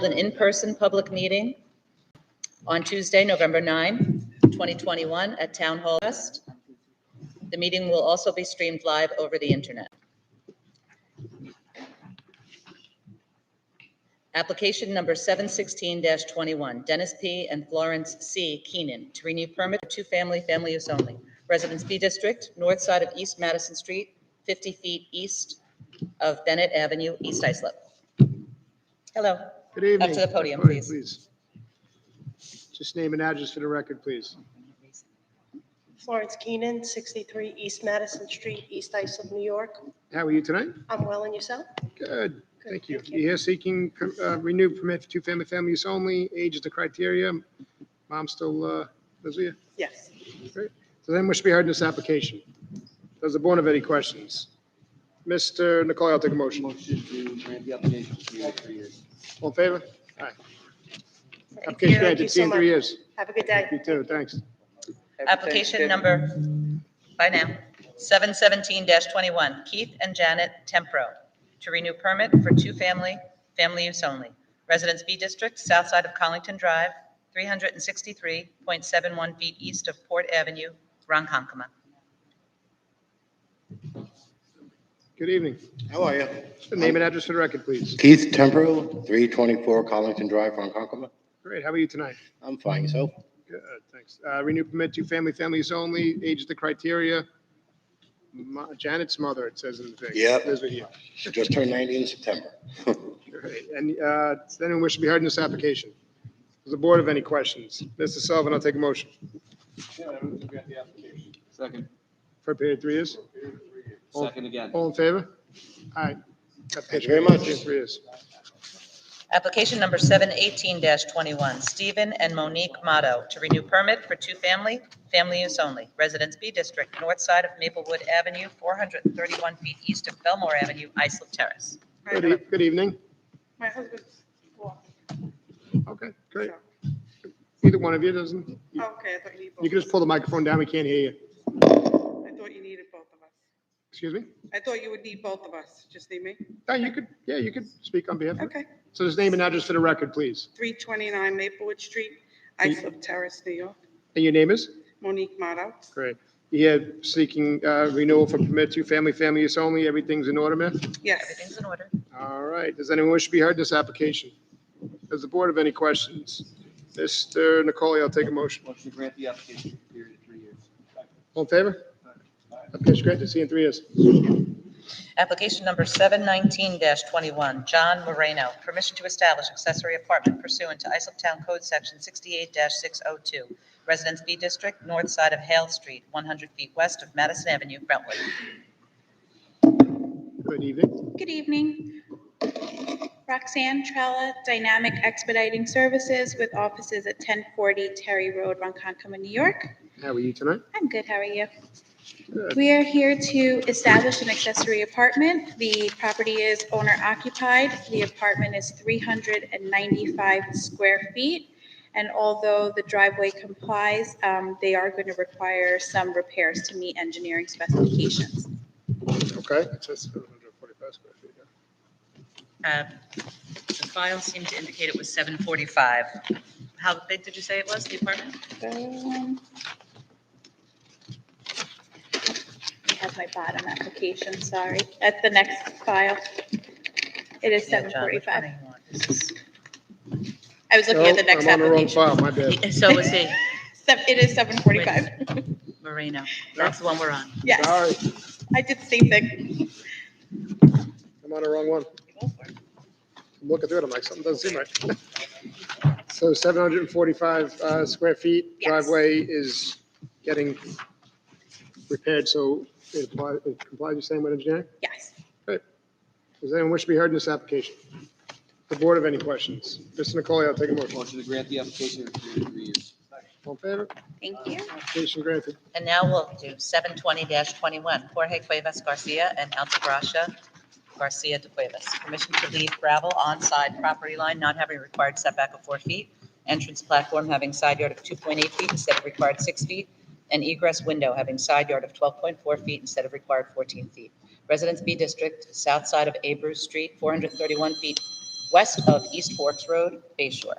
An in-person public meeting on Tuesday, November 9, 2021 at Town Hall West. The meeting will also be streamed live over the internet. Application number 716-21, Dennis P. and Florence C. Keenan to renew permit for two-family, family use only. Residence B District, north side of East Madison Street, 50 feet east of Bennett Avenue, East Islip. Hello. Good evening. Up to the podium, please. Just name and address for the record, please. Florence Keenan, 63 East Madison Street, East Islip, New York. How are you tonight? I'm well, and yourself? Good. Thank you. You're here seeking renewed permit for two-family, family use only. Age is the criteria. Mom still lives with you? Yes. Great. So then what should be heard in this application? Does the board have any questions? Mr. Nicole, I'll take a motion. Motion to grant the application for 3 years. All in favor? Aye. Thank Application you granted. See so you in 3 much. years. Have a good day. You too. Thanks. Application number, by now, 717-21, Keith and Janet Tempro to renew permit for two-family, family use only. Residence B District, south side of Collington Drive, 363.71 feet east of Port Avenue, Ronkonkoma. Good evening. How are you? Name and address for the record, please. Keith Tempero, 324 Collington Drive, Ronkonkoma. Great. How are you tonight? I'm fine, yourself? Good, thanks. Renew permit, two-family, family use only. Age is the criteria. Janet's mother, it says in the thing. Yep. Lives with you. She just turned 90 in September. Great. And does anyone wish to be heard in this application? Does the board have any questions? Mr. Sullivan, I'll take a motion. Second. For a period of 3 years? Second again. All in favor? Aye. Thank you very much. 3 years. Application number 718-21, Stephen and Monique Motto to renew permit for two-family, family use only. Residence B District, north side of Maplewood Avenue, 431 feet east of Belmore Avenue, Islip Terrace. Good evening. My husband's walking. Okay, great. Either one of you doesn't, you Okay, I thought you needed both. can just pull the microphone down. We can't hear you. I thought you needed both of us. Excuse me? I thought you would need both of us. Just need me? You could speak on behalf of. Okay. So just name and address for the record, please. 329 Maplewood Street, Islip Terrace, New York. And your name is? Monique Motto. Great. You're seeking renewal for permit two-family, family use only. Everything's in order, man? Yes. Everything's in order. All right. Does anyone wish to be heard in this application? Does the board have any questions? Mr. Nicole, I'll take a motion. Motion to grant the application for a period of 3 years. All in favor? Application granted. See you in 3 years. Application number 719-21, John Moreno, permission to establish accessory apartment pursuant to Islip Town Code Section 68-602. Residence B District, north side of Hale Street, 100 feet west of Madison Avenue, Brentwood. Good evening. Good evening. Roxanne Trella, Dynamic Expediting Services with offices at 1040 Terry Road, Ronkonkoma, New York. How are you tonight? I'm good, how are you? Good. We are here to establish an accessory apartment. The property is owner occupied. The apartment is 395 square feet. And although the driveway complies, they are going to require some repairs to meet engineering specifications. Okay. It says 745 square feet. Yeah. The file seemed to indicate it was 745. How big did you say it was, the apartment? I have my bottom application, sorry. That's the next file. It is Yeah, John, which one 745. do you want? This is- I was looking at the next I'm on the wrong application. file, my bad. So is he, It is 745. Moreno. That's the one we're on. Yes, Sorry, I did the same thing. I'm on the wrong one. I'm looking through it, I'm like, something doesn't seem right. So 745 square feet, Yes. driveway is getting repaired, so it complies with same with engineering? Yes. Does anyone wish to be heard in this application? The board have any questions? Mr. Nicole, I'll take a motion. Motion to grant the application for a period of 3 years. All in favor? Thank you. Application granted. And now we'll do 720-21, Jorge Cuevas Garcia and Altagracia Garcia de Cuevas. Permission to leave gravel on side property line, not having required setback of 4 feet. Entrance platform having side yard of 2.8 feet instead of required 6 feet. And egress window having side yard of 12.4 feet instead of required 14 feet. Residence B District, south side of Abreu Street, 431 feet west of East Forks Road, Bay Shore.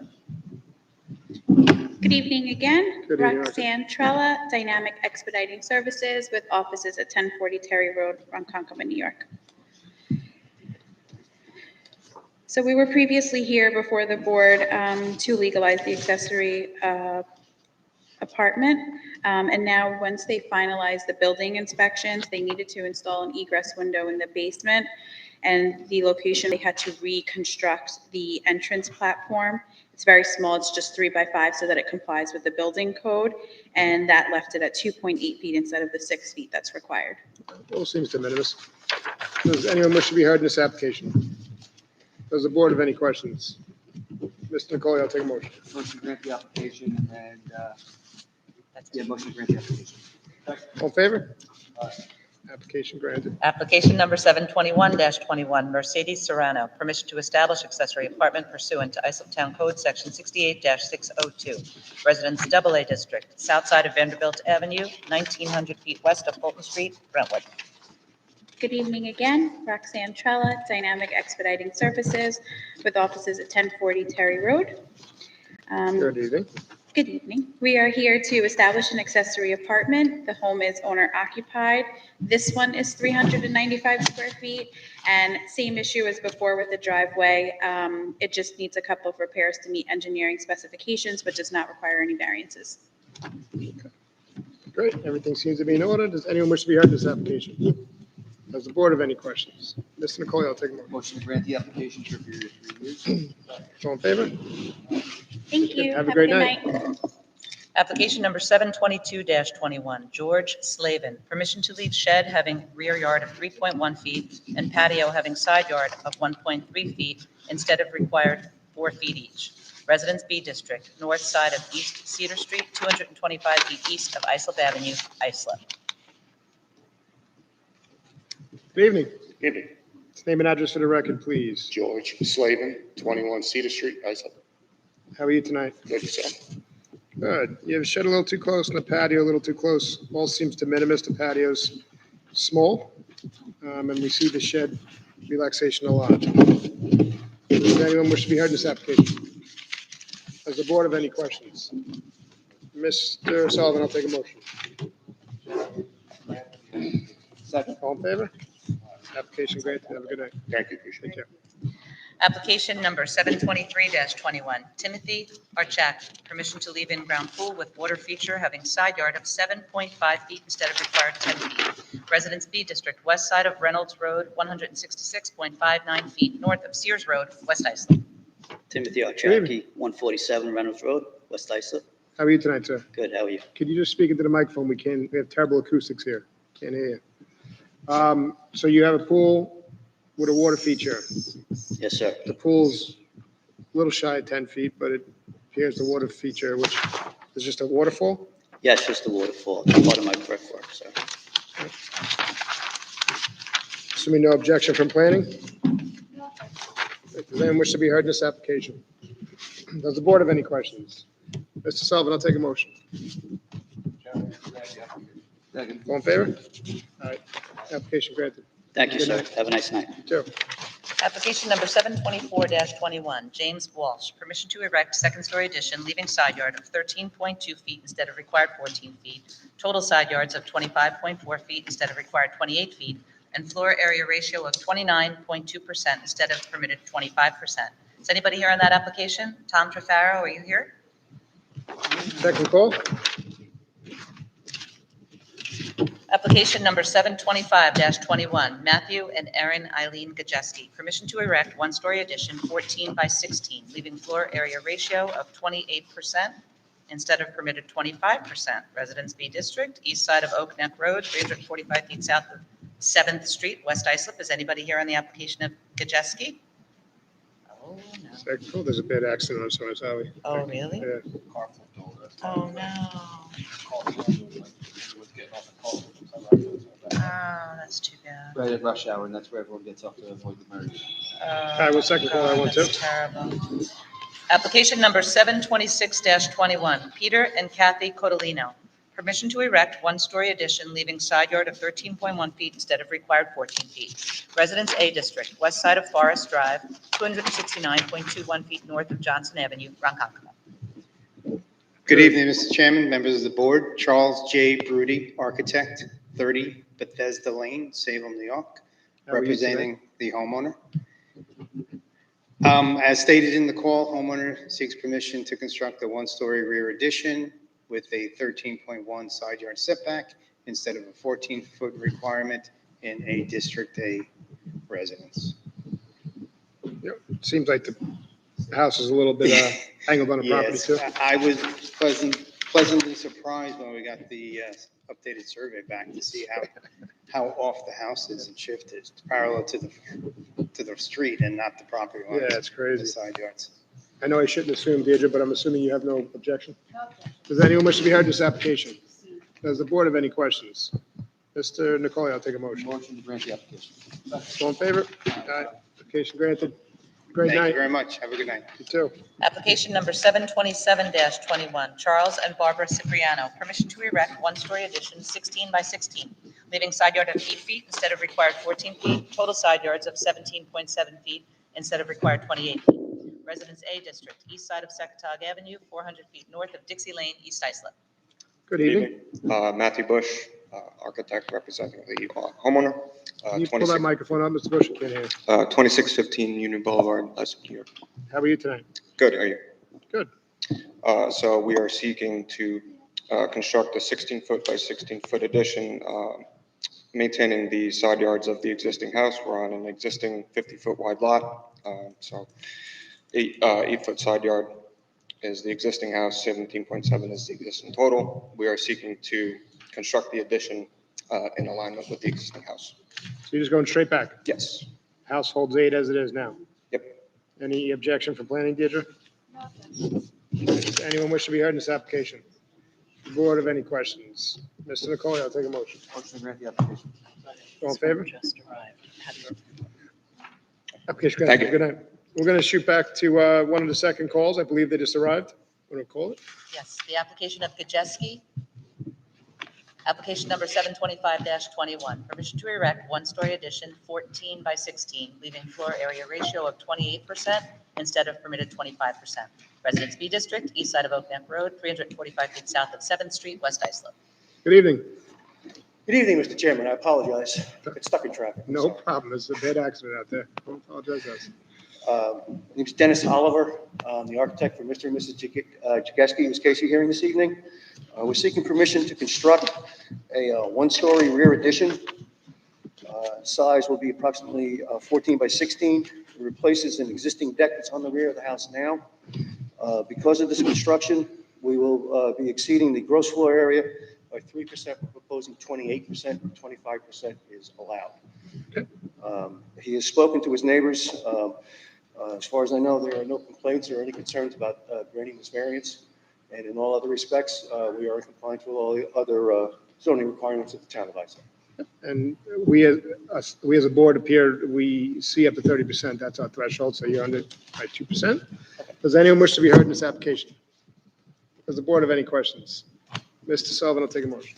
Good evening again. Good evening, Roxanne Trella, Dynamic Expediting Services with offices at 1040 Terry Road, Ronkonkoma, New York. So we were previously here before the board to legalize the accessory apartment. And now, once they finalized the building inspections, they needed to install an egress window in the basement. And the location, they had to reconstruct the entrance platform. It's very small, it's just 3 by 5 so that it complies with the building code. And that left it at 2.8 feet instead of the 6 feet that's required. All seems de minimis. Does anyone wish to be heard in this application? Does the board have any questions? Mr. Nicole, I'll take a motion. Motion to grant the application and, That's yeah, it. motion to grant the application. All in favor? Aye. Application granted. Application number 721-21, Mercedes Serrano, permission to establish accessory apartment pursuant to Islip Town Code, Section 68-602, Residence AA District, south side of Vanderbilt Avenue, 1,900 feet west of Fulton Street, Brentwood. Good evening again. Roxanne Trella, Dynamic Expediting Services with offices at 1040 Terry Road. Good evening. Good evening. We are here to establish an accessory apartment. The home is owner occupied. This one is 395 square feet, and same issue as before with the driveway. It just needs a couple of repairs to meet engineering specifications, but does not require any variances. Great, everything seems to be in order. Does anyone wish to be heard in this application? Does the board have any questions? Mr. Nicole, I'll take a motion. Motion to grant the application for a period of 3 years. All in favor? Thank you. Have a great good night. Application number 722-21, George Slavin, permission to leave shed having rear yard of 3.1 feet and patio having side yard of 1.3 feet instead of required 4 feet each. Residence B District, north side of East Cedar Street, 225 feet east of Islip Avenue, Islip. Good evening. Evening. Name and address for the record, please. George Slavin, 21 Cedar Street, Islip. How are you tonight? Good yourself. Good. You have a shed a little too close and the patio a little too close. All seems de minimis. The patio's small. And we see the shed relaxation a lot. Does anyone wish to be heard in this application? Does the board have any questions? Mr. Sullivan, I'll take a motion. Second. All in favor? Application granted. Have a good night. Thank you, appreciate Take it. care. Application number 723-21, Timothy Archak, permission to leave in-ground pool with water feature having side yard of 7.5 feet instead of required 10 feet. Residence B District, west side of Reynolds Road, 166.59 feet north of Sears Road, West Islip. Timothy Good evening. Archaki, 147 Reynolds Road, West Islip. How are you tonight, sir? Good, how are you? Could you just speak into the microphone? We have terrible acoustics here. Can't hear you. So you have a pool with a water feature. Yes, sir. The pool's a little shy of 10 feet, but it appears the water feature, which is just a waterfall. Yeah, it's just a waterfall. It's part of my brickwork, sir. Assuming no objection from planning? Does anyone wish to be heard in this application? Does the board have any questions? Mr. Sullivan, I'll take a motion. Second. All in favor? All right, application granted. Thank you, Good sir. night. Have a nice night. Two. Application number 724-21, James Walsh, permission to erect second-story addition, leaving side yard of 13.2 feet instead of required 14 feet, total side yards of 25.4 feet instead of required 28 feet, and floor area ratio of 29.2% instead of permitted 25%. Is anybody here on that application? Tom Trefaro, are you here? Second call? Application number 725-21, Matthew and Erin Eileen Gajeski, permission to erect one-story addition 14 by 16, leaving floor area ratio of 28% instead of permitted 25%. Residence B District, east side of Oak Neck Road, 345 feet south of 7th Street, West Islip. Is anybody here on the application of Gajeski? Oh, no. Second call, there's a bad accident on Summers Highway. Oh, really? Yeah. Oh, no. Oh, that's too bad. Right at rush hour, and that's where everyone gets off to avoid the merge. All right, well, second call, I want to. That's terrible. Application number 726-21, Peter and Kathy Codolino. Permission to erect one-story addition leaving side yard of 13.1 feet instead of required 14 feet. Residence A District, west side of Forest Drive, 269.21 feet north of Johnson Avenue, Ronkonkoma. Good evening, Mr. Chairman, members of the board. Charles J. Brody, architect, 30 Bethesda Lane, Salem, New York, How are you today? representing the homeowner. As stated in the call, homeowner seeks permission to construct a one-story rear addition with a 13.1 side yard setback instead of a 14-foot requirement in a District A residence. Seems like the house is a little bit angled on the property Yes, too. I was pleasantly surprised when we got the updated survey back to see how off the house is and shifted parallel to the street and not the property line. Yeah, it's crazy. The side yards. I know I shouldn't assume, Deirdre, but I'm assuming you have no objection? Does anyone wish to be heard in this application? Does the board have any questions? Mr. Nicole, I'll take a motion. Motion to grant the application. All in favor? Aye. Application granted. Great Thank you night. very much. Have a good night. You too. Application number 727-21, Charles and Barbara Cipriano. Permission to erect one-story addition, 16 by 16, leaving side yard of 8 feet instead of required 14 feet, total side yards of 17.7 feet instead of required 28 feet. Residence A District, east side of Secretog Avenue, 400 feet north of Dixie Lane, East Islip. Good evening. Matthew Bush, architect representing the homeowner. Can you pull that microphone up, Mr. Bush? I can't hear you. 2615 Union Boulevard, Islip, New York. How are you tonight? Good, are you? Good. So we are seeking to construct a 16-foot by 16-foot addition, maintaining the side yards of the existing house. We're on an existing 50-foot wide lot. So 8-foot side yard is the existing house, 17.7 is the existing total. We are seeking to construct the addition in alignment with the existing house. So you're just going straight back? Yes. House holds 8 as it is now. Yep. Any objection from planning, Deirdre? Does anyone wish to be heard in this application? The board have any questions? Mr. Nicole, I'll take a motion. Motion to grant the application. All in favor? Just arrived. How do you- Application Thank granted. Good night. We're going to shoot back to one of the second calls. I believe they just arrived. Want to call it? Yes, the application of Gajeski. Application number 725-21, permission to erect one-story addition 14 by 16, leaving floor area ratio of 28% instead of permitted 25%. Residence B District, east side of Oak Neck Road, 345 feet south of 7th Street, West Islip. Good evening. Good evening, Mr. Chairman. I apologize. Got stuck in traffic. I'm No sorry. problem. There's a bad accident out there. Don't apologize to us. My name's Dennis Oliver. I'm the architect for Mr. and Mrs. Jageski in this case you're hearing this evening. We're seeking permission to construct a one-story rear addition. Size will be approximately 14 by 16. It replaces an existing deck that's on the rear of the house now. Because of this construction, we will be exceeding the gross floor area by 3%. We're proposing 28%, 25% is allowed. He has spoken to his neighbors. As far as I know, there are no complaints or any concerns about granting this variance. And in all other respects, we are in compliance with all the other zoning requirements of the town of Islip. And we as a board appear, we see up to 30%. That's our threshold. So you're under by 2%. Does anyone wish to be heard in this application? Does the board have any questions? Mr. Sullivan, I'll take a motion.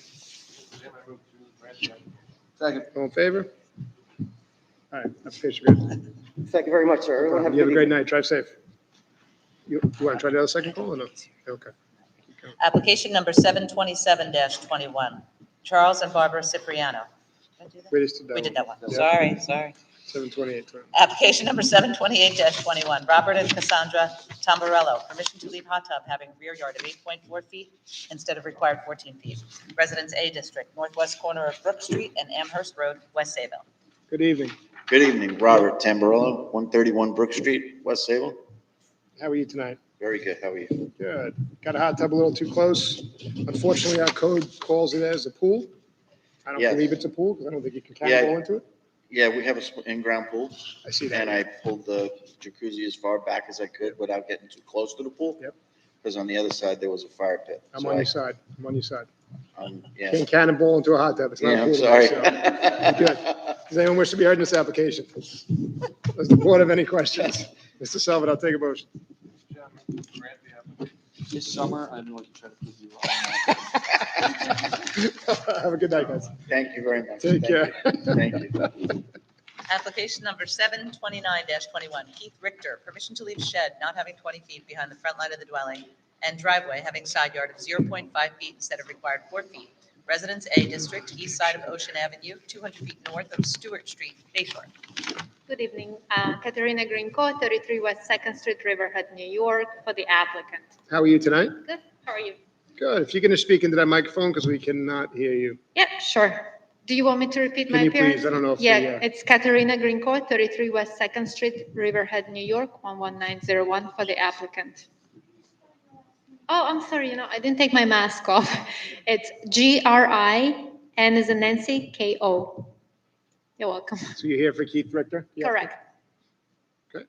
Second. All in favor? All right, application granted. Thank you very much, sir. Everyone have a You have a good great evening. night. Drive safe. You want to try the other second call or no? Okay. Application number 727-21, Charles and Barbara Cipriano. Did I do that? We just did that. We did that one. Yeah. Sorry. 728. Application number 728-21, Robert and Cassandra Tamburello, permission to leave hot tub having rear yard of 8.4 feet instead of required 14 feet. Residence A District, northwest corner of Brook Street and Amherst Road, West Sayville. Good evening. Good evening, Robert Tamburello, 131 Brook Street, West Sable. How are you tonight? Very good, how are you? Good. Got a hot tub a little too close. Unfortunately, our code calls it as a pool. I don't Yes. believe it's a pool because I don't think you can Yeah. cannonball into it. Yeah, we have a in-ground pool, I see that. and I pulled the jacuzzi as far back as I could without getting too close to the pool. Yep. Because on the other side, there was a fire pit. I'm So on your side. I'm on your side. Yeah. Can't cannonball into a hot tub. It's not a Yeah, pool. I'm sorry. so- Good. Does anyone wish to be heard in this application? Does the board have any questions? Mr. Sullivan, I'll take a motion. This summer, I know I can try to put you on. Have a good night, guys. Thank you very much. Take care. Thank you. Application number 729-21, Keith Richter, permission to leave shed not having 20 feet behind the front line of the dwelling and driveway having side yard of 0.5 feet instead of required 4 feet. Residence A District, east side of Ocean Avenue, 200 feet north of Stewart Street, Bayshore. Good evening, Katerina Greenco, 33 West 2nd Street, Riverhead, New York, for the applicant. How are you tonight? Good, how are you? Good. If you're going to speak into that microphone, because we cannot hear you. Yeah, sure. Do you want me to repeat my Can you appearance? please? I don't know if Yeah, the, it's Katerina Greenco, 33 West 2nd Street, Riverhead, New York, 11901, for the applicant. Oh, I'm sorry, I didn't take my mask off. It's GRI, N as in Nancy, KO. You're welcome. So you're here for Keith Richter? Yeah. Correct. Want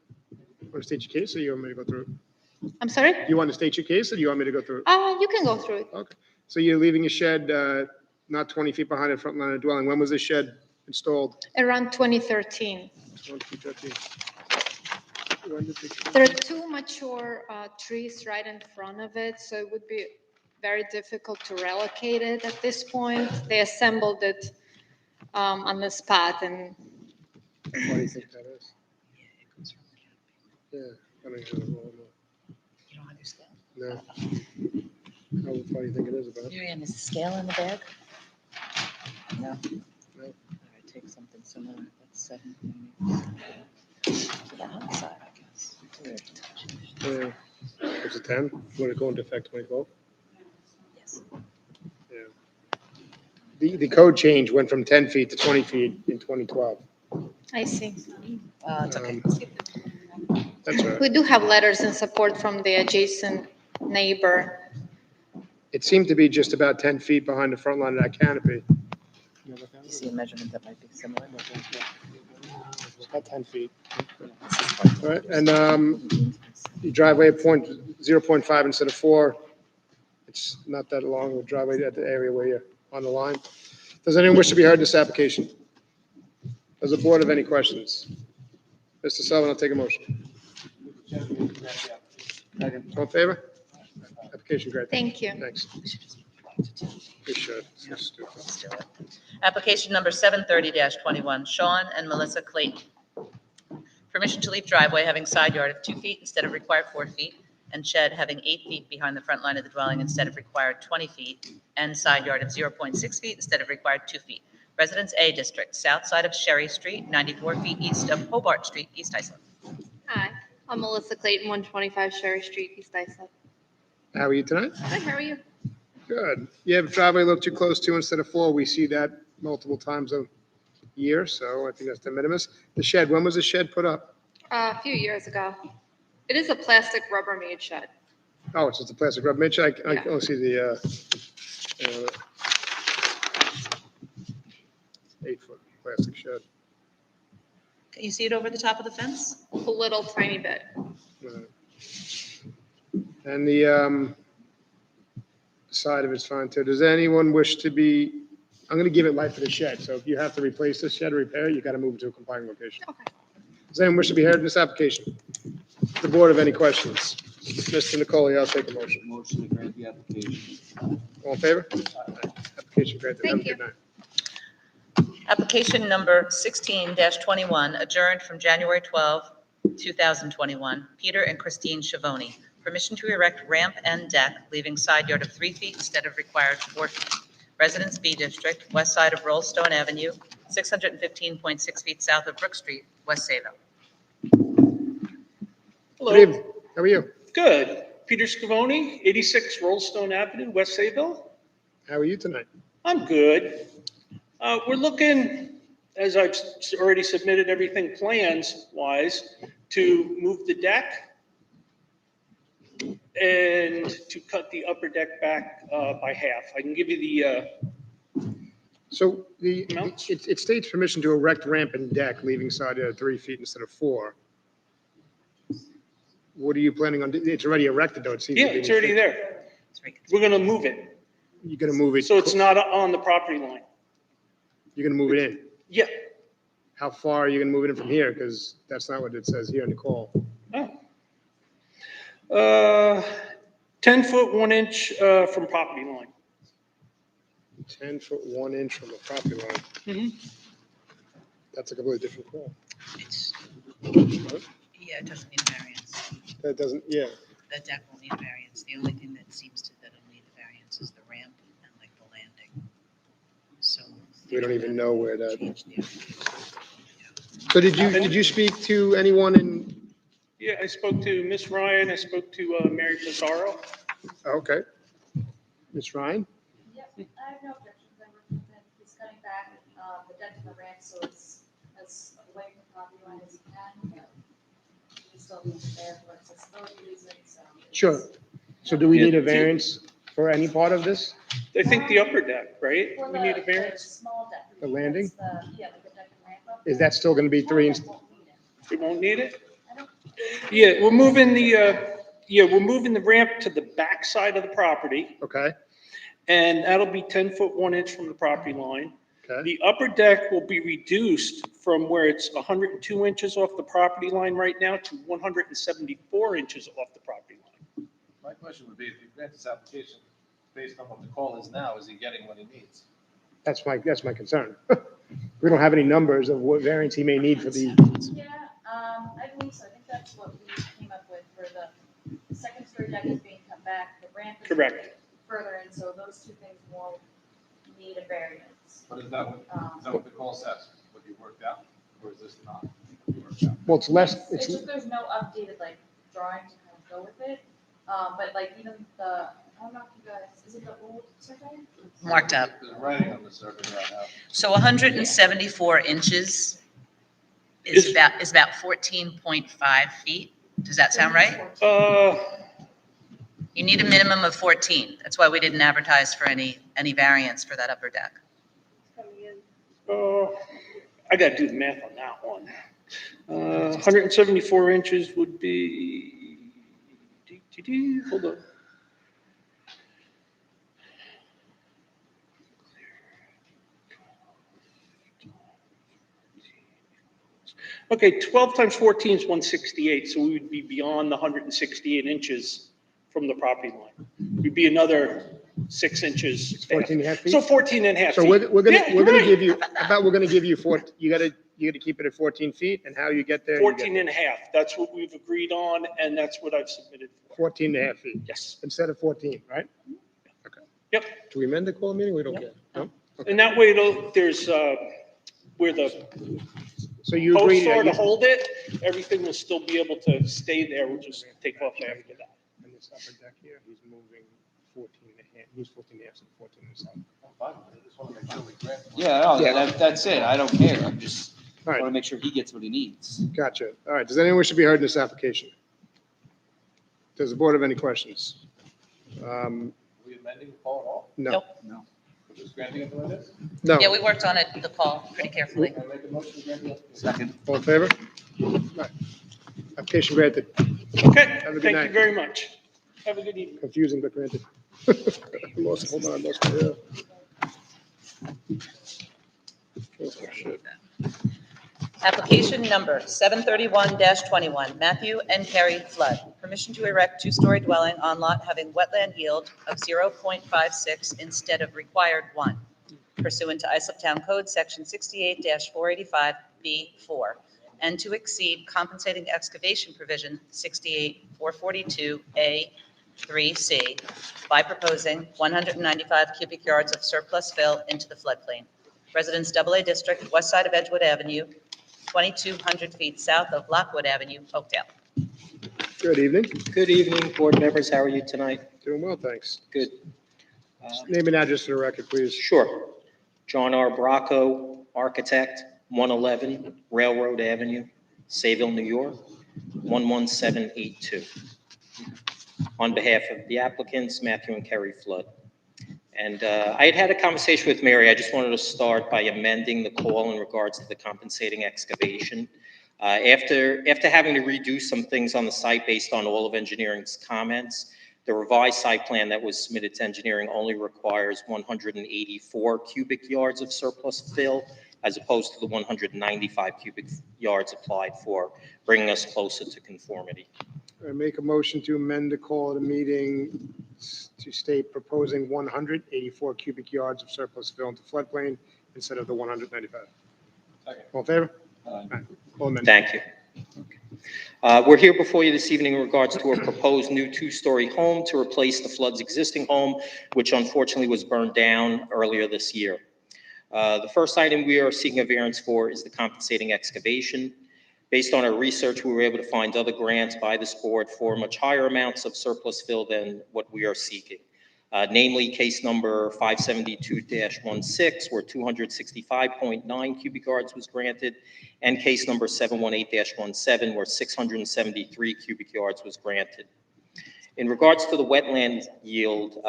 to state your case, or you want me to go through it? I'm sorry? You want to state your case, or do you want me to go through it? You can go through it. Okay. So you're leaving a shed not 20 feet behind the front line of the dwelling. When was this shed installed? Around 2013. 2013. When did the- There are two mature trees right in front of it, so it would be very difficult to relocate it at this point. They assembled it on the spot, and What do you think that is? Yeah. I don't know. You don't understand? No. How far do you think it is about? Marianne, is the scale in the bag? No. No. All right, take something similar. That's 7. To the outside, I guess. Weird to touch it. Yeah. Was it 10? Would it go into effect 2012? Yes. Yeah. The code change went from 10 feet to 20 feet in 2012. I see. It's okay. That's all right. We do have letters in support from the adjacent neighbor. It seemed to be just about 10 feet behind the front line of that canopy. You see a measurement that might be similar? About 10 feet. All right, and the driveway at 0.5 instead of 4. It's not that long, the driveway at the area where you're on the line. Does anyone wish to be heard in this application? Does the board have any questions? Mr. Sullivan, I'll take a motion. All in favor? Application granted. Thank you. Thanks. We should. So stupid. Let's do it. Application number 730-21, Sean and Melissa Clayton. Permission to leave driveway having side yard of 2 feet instead of required 4 feet, and shed having 8 feet behind the front line of the dwelling instead of required 20 feet, and side yard of 0.6 feet instead of required 2 feet. Residence A District, south side of Sherry Street, 94 feet east of Hobart Street, East Islip. Hi, I'm Melissa Clayton, 125 Sherry Street, East Islip. How are you tonight? Good, how are you? Good. You have a driveway a little too close to instead of 4. We see that multiple times a year, so I think that's de minimis. The shed, when was the shed put up? A few years ago. It is a plastic Rubbermaid shed. Oh, it's just a plastic rubber mitch. I can only see the 8-foot plastic shed. Can you see it over the top of the fence? A little tiny bit. And the side of it's fine too. Does anyone wish to be, I'm going to give it life for the shed. So if you have to replace this shed or repair, it, you got to move it to a compliant location. Okay. Does anyone wish to be heard in this application? The board have any questions? Mr. Nicoli, I'll take a motion. Motion to grant the application. All in favor? Application granted. Have a Thank you. good night. Application number 16-21, adjourned from January 12, 2021. Peter and Christine Schiavone. Permission to erect ramp and deck, leaving side yard of 3 feet instead of required 4 feet. Residence B District, west side of Rollstone Avenue, 615.6 feet south of Brook Street, West Sayville. Good evening. How are you? Good. Peter Scavone, 86 Rollstone Avenue, West Sayville. How are you tonight? I'm good. We're looking, as I've already submitted everything plans-wise, to move the deck and to cut the upper deck back by half. I can give you the, So Amounts? it states permission to erect ramp and deck, leaving side yard 3 feet instead of 4. What are you planning on, it's already erected though, it seems. yeah, it's already there. We're going to move it, You're going to move it, so it's not on the property line. you're going to move it in. Yeah. How far are you going to move it in from here? Because that's not what it says here in the call. Oh. 10 foot, 1 inch from property line. 10 foot 1 inch from the property line. Mhm. That's a completely different call. It's, Right? yeah, it doesn't need a variance. That doesn't, yeah, That deck will need a variance. The only thing that seems to, that'll need a variance is the ramp and like the landing. So. we don't even know where that. Change the application. So did you speak to anyone in, Yeah, I spoke to Miss Ryan, I spoke to Mary Pizarro. okay. Ms. Ryan? Yep, I have no objections. I worked with him. He's cutting back the deck and the ramp, so it's as away from the property line as he can, but we still need it there for accessibility reasons, so. Sure. So do we need a variance for any part of this? I think the upper deck, right? For We need a the variance. small deck. The landing? It's the- Yeah, like the deck and ramp up. Is that still going to be 3 inch? We won't need it? I don't- Yeah, we're moving we're moving the ramp to the back side of the property, Okay, and that'll be 10 foot 1 inch from the property line. okay. The upper deck will be reduced from where it's 102 inches off the property line right now to 174 inches off the property line. My question would be, if you grant this application, based on what the call is now, is he getting what he needs? That's my concern. We don't have any numbers of what variance he may need for the, Yeah, I believe so. I think that's what we came up with for the second story deck is being cut back, the ramp is. Correct. Further in, so those two things won't need a variance. But is that what the call says, what you worked out, or is this not what you worked out? well, it's less, It's it's, just there's no updated like drawing to kind of go with it. But like even the, I don't know if you guys, is it the old survey? Marked up. There's writing on the survey right now. So 174 inches is about 14.5 feet. Does that sound right? You need a minimum of 14. That's why we didn't advertise for any variance for that upper deck. I gotta do the math on that one. 174 inches would be, hold on. Okay, 12 times 14 is 168, so we would be beyond the 168 inches from the property line. We'd be another 6 inches. 14 and a half feet? So 14 and a half So feet. we're gonna, Yeah, we're gonna right. give you, we're gonna give you you gotta keep it at 14 feet, and how you get there? you get 14 and a half, that's what we've agreed on, and that's what I've submitted for. 14 and a half feet, Yes, instead of 14, right? yep, Do we amend the call meeting? We don't care. No? and that way, there's, where the So you posts agree? are to that hold it, everything will still be able to stay there, we'll just take off after that. And this upper deck here, he's moving 14 and a half, he's 14 and a half, so 14 and a half. I'm fine with it. I just want to make sure we grant. Yeah, no, Yeah. that's it. I don't care. I'm just, All right. want to make sure he gets what he needs. Gotcha. All right, does anyone wish to be heard in this application? Does the board have any questions? Are we amending the call at all? No, Nope. No. We're just granting it the way it is? no. Yeah, we worked on it, the call, pretty carefully. I make a motion to grant the application. Second. All in favor? All right. Application granted. Okay, Have a good thank night. you very much. Have a good evening. Confusing, but granted. Hold on, lost my, oh, shit. Application number 731-21, Matthew and Carrie Flood. Permission to erect two-story dwelling on lot having wetland yield of 0.56 instead of required 1 pursuant to Islip Town Code, Section 68-485B4, and to exceed compensating excavation provision 68-442A3C by proposing 195 cubic yards of surplus fill into the floodplain. Residence AA District, west side of Edgewood Avenue, 2,200 feet south of Lockwood Avenue, Oakdale. Good evening. Good evening, board members. How are you tonight? Doing well, thanks. Good. Name and address for the record, please. Sure. John R. Bracco, architect, 111 Railroad Avenue, Sayville, New York, 11782. On behalf of the applicants, Matthew and Kerry Flood. And I had a conversation with Mary. I just wanted to start by amending the call in regards to the compensating excavation. After having to redo some things on the site based on all of engineering's comments, the revised site plan that was submitted to engineering only requires 184 cubic yards of surplus fill, as opposed to the 195 cubic yards applied for, bringing us closer to conformity. I make a motion to amend the call of the meeting to state proposing 184 cubic yards of surplus fill into floodplain instead of the 195. Second. All in favor? Aye. All amended. Thank you. We're here before you this evening in regards to a proposed new two-story home to replace the flood's existing home, which unfortunately was burned down earlier this year. The first item we are seeking a variance for is the compensating excavation. Based on our research, we were able to find other grants by this board for much higher amounts of surplus fill than what we are seeking. Namely, case number 572-16, where 265.9 cubic yards was granted, and case number 718-17, where 673 cubic yards was granted. In regards to the wetland yield,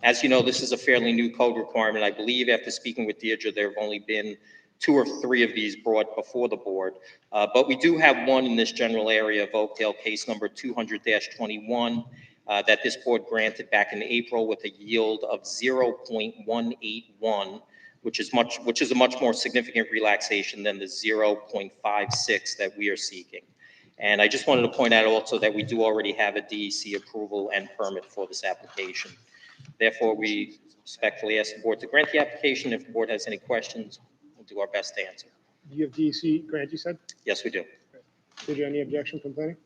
as you know, this is a fairly new code requirement. I believe after speaking with Deirdre, there have only been 2 or 3 of these brought before the board. But we do have one in this general area of Oakdale, case number 200-21, that this board granted back in April with a yield of 0.181, which is a much more significant relaxation than the 0.56 that we are seeking. And I just wanted to point out also that we do already have a DEC approval and permit for this application. Therefore, we respectfully ask the board to grant the application. If the board has any questions, we'll do our best to answer. Do you have DEC grant, you said? Yes, we do. Did you have any objection from planning?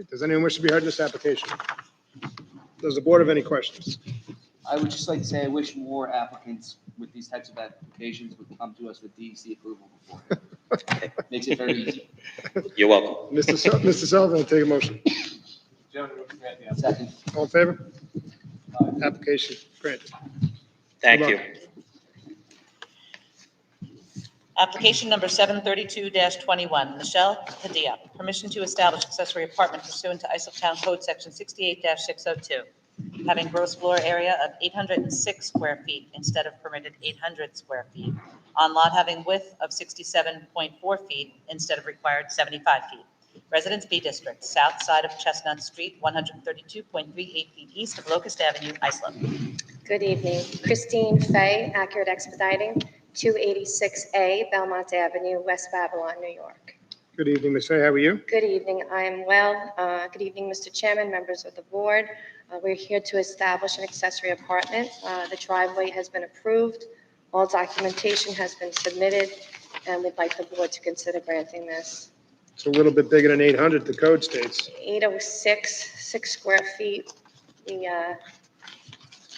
Does anyone wish to be heard in this application? Does the board have any questions? I would just like to say I wish more applicants with these types of applications would come to us with DEC approval before. Makes it very easy. You're welcome. Mr. Sullivan, take a motion. Gentlemen, we grant the application. Second. All in favor? Application granted. Thank Good you. luck. Application number 732-21, Michelle Padilla, permission to establish accessory apartment pursuant to Town Code Section 68-602, having gross floor area of 806 square feet instead of permitted 800 square feet, on lot having width of 67.4 feet instead of required 75 feet. Residence B District, south side of Chestnut Street, 132.38 feet east of Locust Avenue, Islip. Good evening. Christine Fay, Accurate Expediting, 286A Belmont Avenue, West Babylon, New York. Good evening, Ms. Fay. How are you? Good evening. I am well. Good evening, Mr. Chairman, members of the board. We're here to establish an accessory apartment. The driveway has been approved. All documentation has been submitted, and we'd like the board to consider granting this. It's a little bit bigger than 800, the code states. 806, 6 square feet. We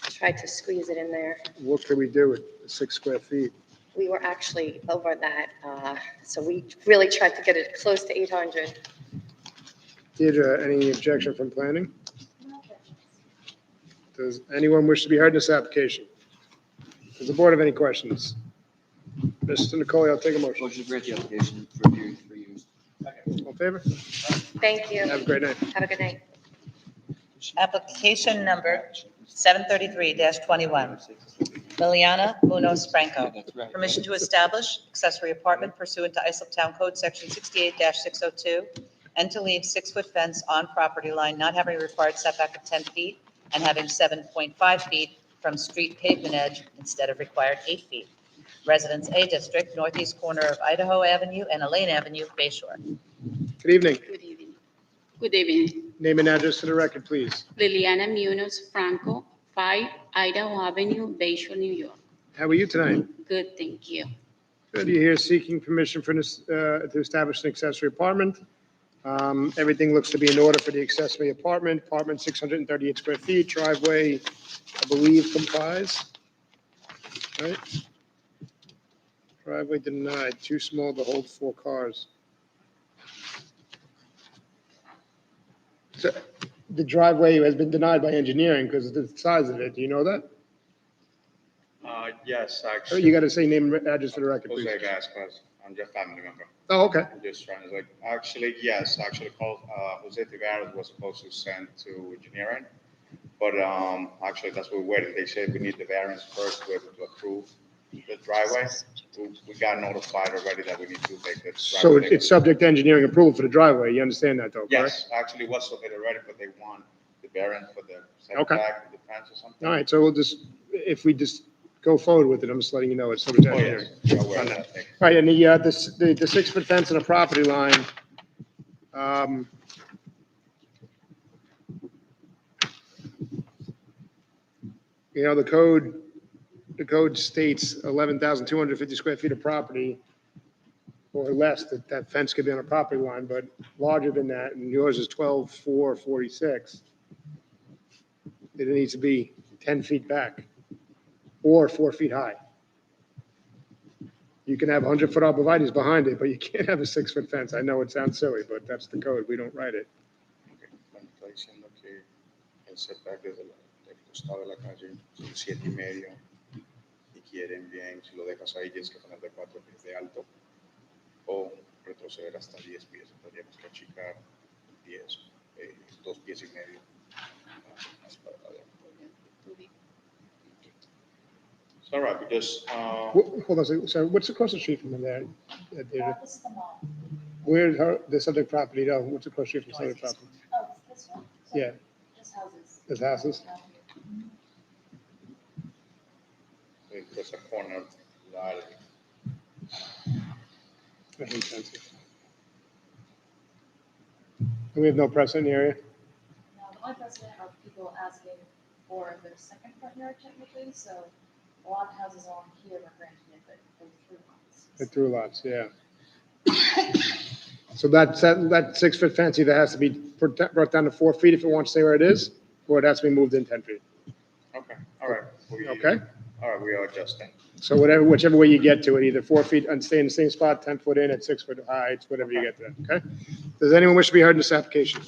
tried to squeeze it in there. What could we do with 6 square feet? We were actually over that, so we really tried to get it close to 800. Deirdre, any objection from planning? Does anyone wish to be heard in this application? Does the board have any questions? Mr. Nicole, I'll take a motion. Motion to grant the application for a period of 3 years. All in favor? Thank you. Have a great night. Have a good night. Application number 733-21, Liliana Munoz Franco, permission to establish accessory apartment pursuant to Town Code Section 68-602, and to leave 6-foot fence on property line not having a required setback of 10 feet and having 7.5 feet from street pavement edge instead of required 8 feet. Residence A District, northeast corner of Idaho Avenue and Elaine Avenue, Bay Shore. Good evening. Good evening. Good evening. Name and address to the record, please. Liliana Munoz Franco, 5 Idaho Avenue, Bayshore, New York. How are you tonight? Good, thank you. Good. You're here seeking permission for this, to establish an accessory apartment. Everything looks to be in order for the accessory apartment. Apartment 638 square feet, driveway, I believe, complies. Right? Driveway denied, too small to hold 4 cars. So the driveway has been denied by engineering because of the size of it. Do you know that? Yes, Oh, actually. you got to say name and address for the record, please. Jose Vasquez, I'm your family member. Oh, okay. I'm just trying to, actually, yes, actually called, Jose Tavares was supposed to send to engineering. But, actually, that's what we're waiting. They said we need the variance first to be able to approve the driveway. We got notified already that we need to make the So driveway. it's subject to engineering approval for the driveway. You understand that though, correct? Yes, actually was submitted already, but they want the variance for the setback, the fence or something. All right, so we'll just, if we just go forward with it, I'm just letting you know it's subject to Oh, engineering. yes, you're aware On of that. that, thank you. All right, and the 6-foot fence on the property line, You know, the code states 11,250 square feet of property or less, that fence could be on a property line, but larger than that, and yours is 12,446. It needs to be 10 feet back or 4 feet high. You can have 100-foot arborvitae's behind it, but you can't have a 6-foot fence. I know it sounds silly, but that's the code. We don't write it. Me está diciendo que el setback desde del costado de la calle son 7.5 y quieren bien, si lo dejas ahí tienes que poner de 4 pies de alto o retroceder hasta 10 pies. Tendríamos que achicar 10, 2 pies y medio más para adentro. It's all right because Hold on a second. So what's across the street from there? David? This is the mall. Where's the subject property? No, what's across the street from the subject property? Oh, it's this one? So Yeah, Just houses. there's houses. there's a corner lot. I hate fences. And we have no precedent in the area? Now, the only precedent are people asking for their second front yard technically, so a lot of houses along here were granted it, but they through lots. The through lots, yeah. So that 6-foot fence either has to be brought down to 4 feet if it wants to stay where it is, or it has to be moved in 10 feet. Okay, all right. Okay? All right, we are adjusting. So whichever way you get to it, either 4 feet and stay in the same spot, 10 foot in at 6 foot high, it's whatever you get to, okay? Does anyone wish to be heard in this application?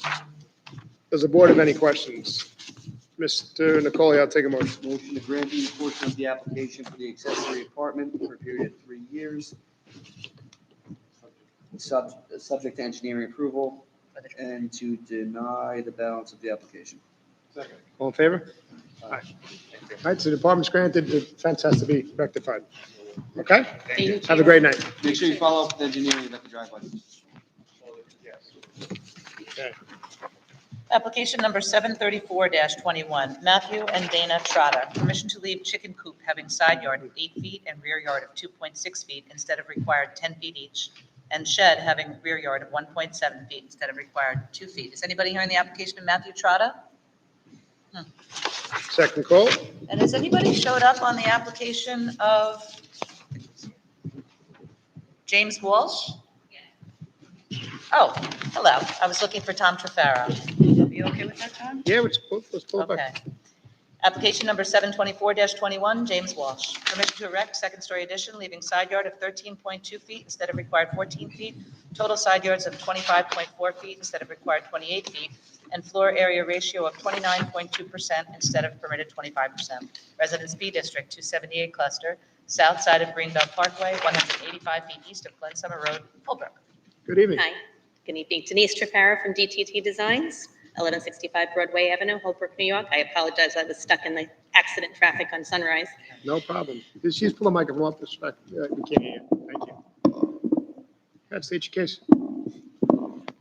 Does the board have any questions? Mr. Nicole, I'll take a motion. Motion to grant the portion of the application for the accessory apartment for a period of 3 years. Subject to engineering approval and to deny the balance of the application. Second. All in favor? Aye. All right, so the apartment's granted, the fence has to be rectified. Okay? Thank Have a you. great night. Make sure you follow up with engineering about the driveway. Okay. Application number 734-21, Matthew and Dana Trotta. Permission to leave chicken coop having side yard of 8 feet and rear yard of 2.6 feet instead of required 10 feet each, and shed having rear yard of 1.7 feet instead of required 2 feet. Is anybody hearing the application of Matthew Trotta? Second call. And has anybody showed up on the application of James Walsh? Oh, hello. I was looking for Tom Trefaro. Are you okay with that, Tom? Yeah, let's pull it Okay. back. Application number 724-21, James Walsh. Permission to erect second-story addition, leaving side yard of 13.2 feet instead of required 14 feet, total side yards of 25.4 feet instead of required 28 feet, and floor area ratio of 29.2% instead of permitted 25%. Residence B District, 278 cluster, south side of Greenbelt Parkway, 185 feet east of Glen Summer Road, Holbrook. Good evening. Hi, good evening. Denise Trefaro from DTT Designs, 1165 Broadway Avenue, Holbrook, New York. I apologize, I was stuck in the accident traffic on Sunrise. No problem. She's pull the microphone up, respect, we can't hear you. Thank you. That's state your case.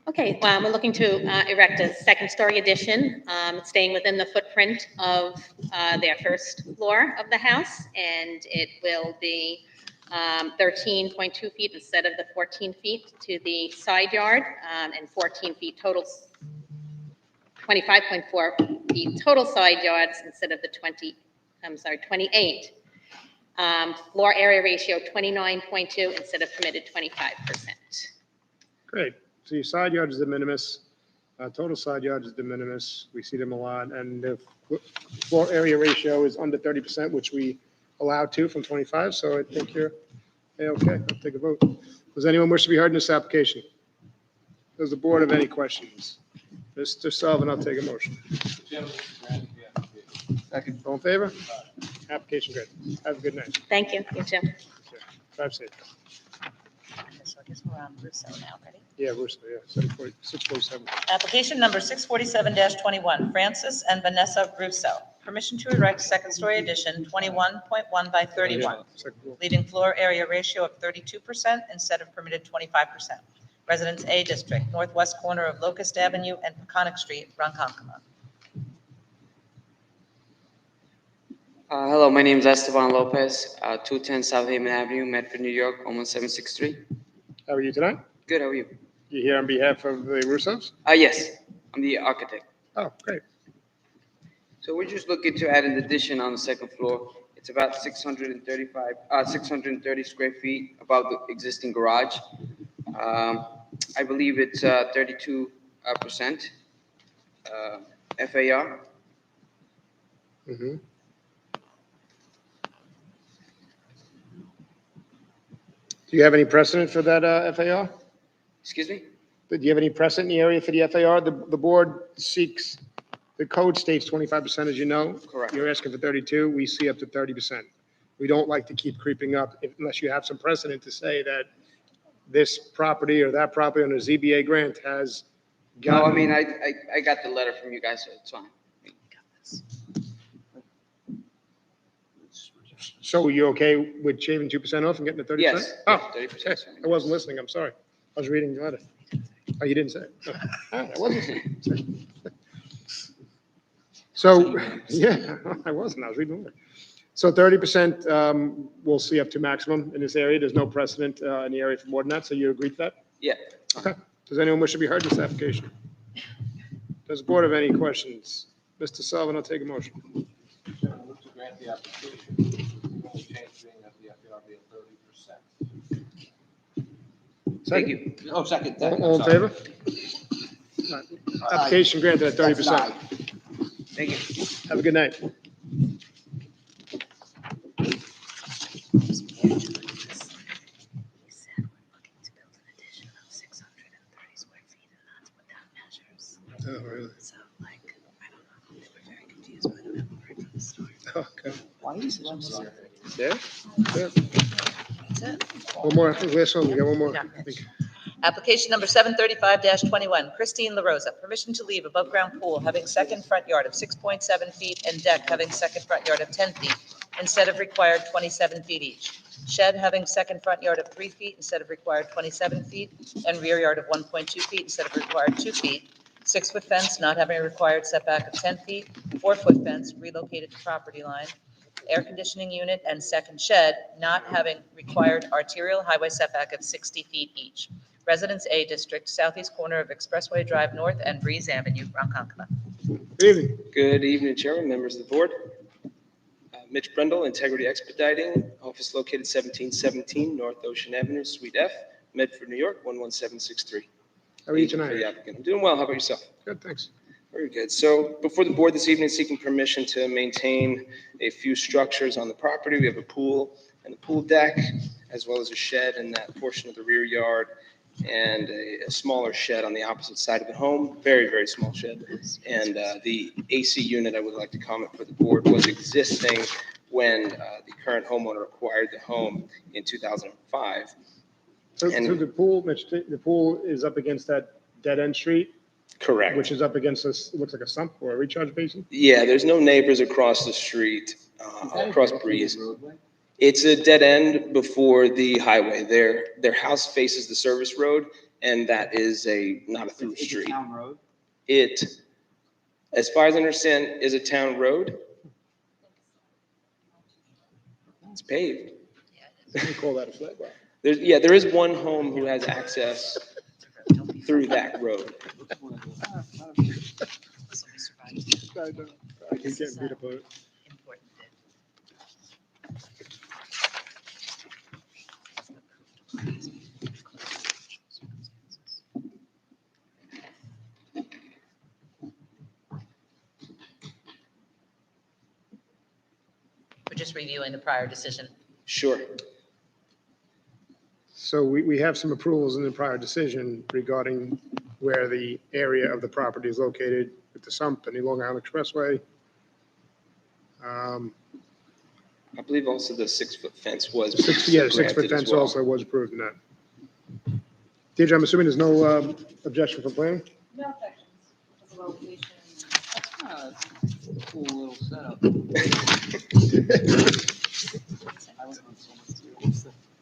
Okay, well, we're looking to erect a second-story addition, staying within the footprint of their first floor of the house, and it will be 13.2 feet instead of the 14 feet to the side yard, and 14 feet total, 25.4 feet total side yards instead of the 28. Floor area ratio 29.2 instead of permitted 25%. Great. So your side yard is de minimis, total side yard is de minimis. We see them a lot. And the floor area ratio is under 30%, which we allow to from 25. So I think you're okay. I'll take a vote. Does anyone wish to be heard in this application? Does the board have any questions? Mr. Sullivan, I'll take a motion. Second. All in favor? Application good. Have a good night. Thank you, you too. Drive safe. Okay, so I guess we're on Russo now, ready? Yeah, we're, yeah, 647. Application number 647-21, Francis and Vanessa Russo. Permission to erect second-story addition, 21.1 by 31, leaving floor area ratio of 32% instead of permitted 25%. Residence A District, northwest corner of Locust Avenue and Peconic Street, Ronkonkoma. Hello, my name is Esteban Lopez, 210 South Haven Avenue, Medford, New York, 11763. How are you tonight? Good, how are you? You here on behalf of the Russos? Yes, I'm the architect. Oh, great. So we're just looking to add an addition on the second floor. It's about 630 square feet above the existing garage. I believe it's 32% FAR. Mhm. Do you have any precedent for that FAR? Excuse me? Do you have any precedent in the area for the FAR? The board seeks, the code states 25%, as you know. Correct. You're asking for 32, we see up to 30%. We don't like to keep creeping up unless you have some precedent to say that this property or that property on a ZBA grant has No, I gotten. mean, I got the letter from you guys, so it's fine. So you're okay with shaving 2% off and getting the 30%? Yes, Oh, 30%. okay. I wasn't listening, I'm sorry. I was reading the letter. Oh, you didn't say it? Oh, all right, I wasn't listening. So, yeah, I wasn't, I was reading the letter. So 30% we'll see up to maximum in this area. There's no precedent in the area for more than that, so you agree to that? Yeah. Okay. Does anyone wish to be heard in this application? Does the board have any questions? Mr. Sullivan, I'll take a motion. Chairman, move to grant the application. The only change being that the FAR be at 30%. Thank you. Oh, second. All in favor? All right. Application granted at 30%. Thank you. Have a good night. Oh, really? So like, I don't know, they were very confused by the memo right from the start. Okay. Why is it? There? There. That's it. One more, last one, we got one more. Yeah. Application number 735-21, Christine LaRosa, permission to leave above-ground pool having second front yard of 6.7 feet and deck having second front yard of 10 feet instead of required 27 feet each. Shed having second front yard of 3 feet instead of required 27 feet and rear yard of 1.2 feet instead of required 2 feet. 6-foot fence not having a required setback of 10 feet, 4-foot fence relocated to property line, air conditioning unit and second shed not having required arterial highway setback of 60 feet each. Residence A District, southeast corner of Expressway Drive North and Breeze Avenue, Ronkonkoma. Good evening. Good evening, Chairman, members of the board. Mitch Brendel, Integrity Expediting, office located 1717 North Ocean Avenue, Suite F, Medford, New York, 11763. How are you For the tonight? applicant. I'm doing well. How about yourself? Good, thanks. Very good. So before the board this evening, seeking permission to maintain a few structures on the property. We have a pool and a pool deck, as well as a shed in that portion of the rear yard, and a smaller shed on the opposite side of the home, very, very small shed. And the AC unit, I would like to comment for the board, was existing when the current homeowner acquired the home in 2005. So And- the pool, Mitch, the pool is up against that dead-end street, Correct. which is up against this, it looks like a sump or a recharge basin? Yeah, there's no neighbors across the street, across Breeze. It's a dead end before the highway. Their house faces the service road, and that is not a through It's a street. town road. It, as far as I understand, is a town road. It's paved. We call that a flag lot. There is one home who has access through that road. I keep getting beat up on it. We're just reviewing the prior decision. Sure. So we have some approvals in the prior decision regarding where the area of the property is located with the sump and the Long Island Expressway. I believe also the 6-foot fence was. Yeah, the 6-foot granted as fence well. also was approved in that. Deidre, I'm assuming there's no objection from planning? No objections. It's a location. Cool little setup.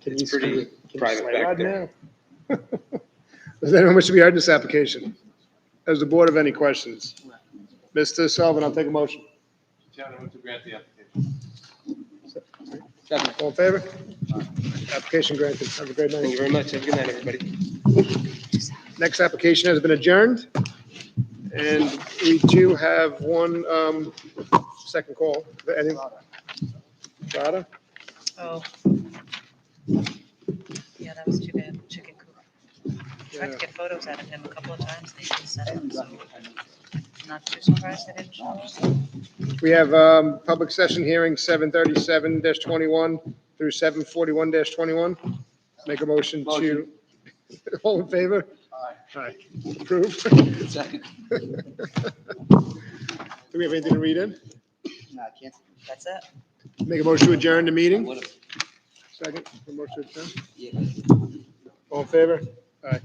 It's pretty private back there. Does anyone wish to be heard in this application? Does the board have any questions? Mr. Sullivan, I'll take a motion. Chairman, move to grant the application. All in favor? Application granted. Have a great night. Thank you very much. Have a good night, everybody. Next application has been adjourned. And we do have one second call. Any? Rada? Oh. Yeah, that was too bad. Chicken coop. Tried to get photos out of him a couple of times. They didn't send them, so not too surprised they didn't show. We have public session hearing 737-21 through 741-21. Make a motion to, all in favor? Aye. Approved? Second. Do we have anything to read in? No, I can't. That's it. Make a motion to adjourn the meeting? Would've- Second, a motion to adjourn. Yeah. All in favor? Aye.